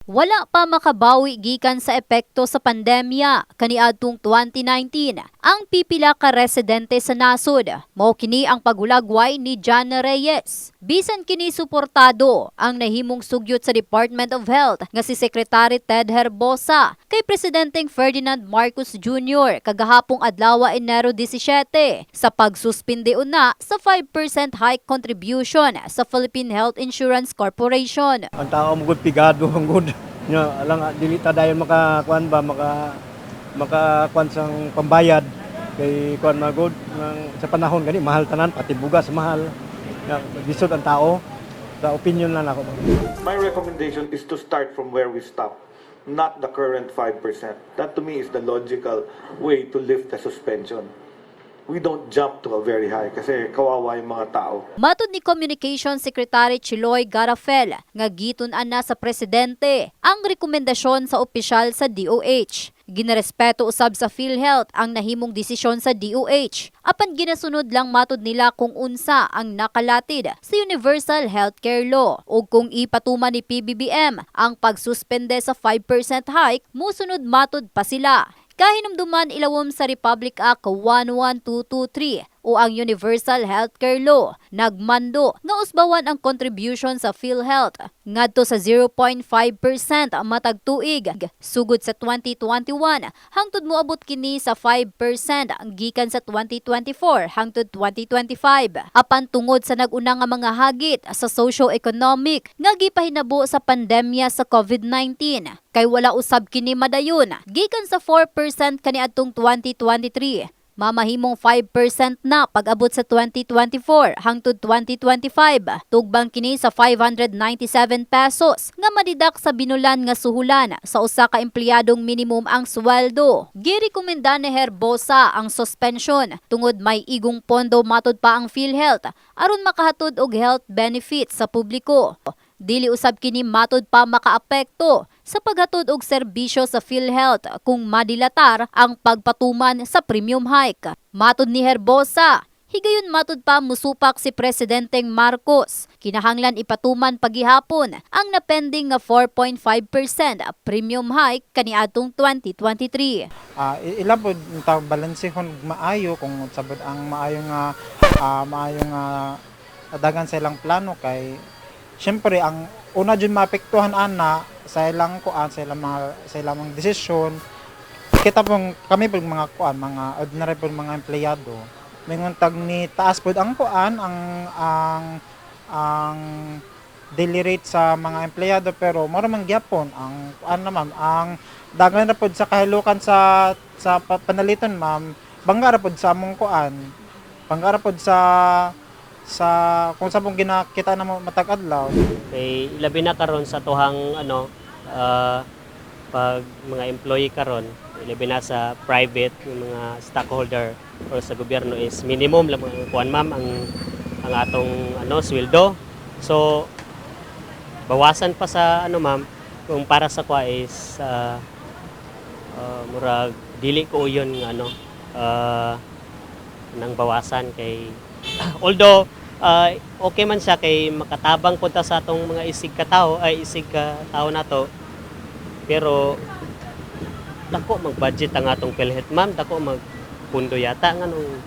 Wala pa makabawi gikan sa epekto sa pandemya kaniadtong 2019 ang pipila ka residente sa nasod. Mao kini ang pagulagway ni Jana Reyes. Bisan kini suportado ang nahimong sugyot sa Department of Health nga si Secretary Ted Herbosa kay Presidenteng Ferdinand Marcos Jr. kagahapong adlaw Enero 17 sa pagsuspinde una sa 5% hike contribution sa Philippine Health Insurance Corporation. Ang tao mo gud pigado ang gud nya alang dili ta dayon makakuan ba makakuan sang pambayad kay kuan magud sa panahon gani mahal tanan pati bugas mahal nya bisod ang tao sa opinion lang ako. My recommendation is to start from where we stop, not the current 5%. That to me is the logical way to lift the suspension. We don't jump to a very high kasi kawawa yung mga tao. Matud ni Communications Secretary Chiloy Garafel nga gitun-an na sa presidente ang rekomendasyon sa opisyal sa DOH. Ginarespeto usab sa PhilHealth ang nahimong desisyon sa DOH. Apan ginasunod lang matud nila kung unsa ang nakalatid sa Universal Healthcare Law ug kung ipatuman ni PBBM ang pagsuspende sa 5% hike, musunod matud pa sila. Kahinumduman ilawom sa Republic Act 11223 o ang Universal Healthcare Law, nagmando nga usbawan ang contribution sa PhilHealth ngadto sa 0.5% matag tuig sugod sa 2021 hangtod moabot kini sa 5% ang gikan sa 2024 hangtod 2025. Apan tungod sa nag-una nga mga hagit sa socio-economic nga gipahinabo sa pandemya sa COVID-19 kay wala usab kini madayon gikan sa 4% kaniadtong 2023. Mamahimong 5% na pag-abot sa 2024 hangtod 2025. Tugbang kini sa 597 pesos nga madidak sa binulan nga suhulan sa usa ka empleyadong minimum ang sweldo. Girekomenda ni Herbosa ang suspension tungod may igong pondo matud pa ang PhilHealth aron makahatod og health benefits sa publiko. Dili usab kini matud pa makaapekto sa paghatod og serbisyo sa PhilHealth kung madilatar ang pagpatuman sa premium hike. Matud ni Herbosa, higayon matud pa musupak si Presidenteng Marcos. Kinahanglan ipatuman pagihapon ang napending nga 4.5% premium hike kaniadtong 2023. Ilan po balansihon maayo kung sabot ang maayo nga dagan sa ilang plano kay siyempre, ang una dyan maapektuhan ana sa ilang kuan, sa ilang mga desisyon. Kita pong kami pong mga kuan, mga ordinary pong mga empleyado. Mingon tag ni taas pod ang kuan, ang daily rate sa mga empleyado pero mao man gyapon ang kuan naman ang dagan na pod sa kahilukan sa panaliton ma'am. Bangga ra pod sa among kuan. Bangga ra pod sa kung sa pong ginakita na matag-adlaw. Kay labi na karon sa tuhang pag mga employee karon, labi na sa private yung mga stockholder or sa gobyerno is minimum lang mga kuan ma'am ang atong sweldo. So bawasan pa sa ma'am kung para sa kwa is murag dili ko yun nang bawasan kay although okay man siya kay makatabang punta sa atong mga isig ka tao nato pero dako mag-budget ang atong PhilHealth ma'am, dako magpundo yata nganong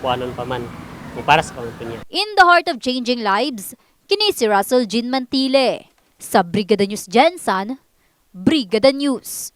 kuanon pa man kung para sa kampanya. In the heart of changing lives, kini si Russell Jean Mantile sa Brigada News Jensen, Brigada News.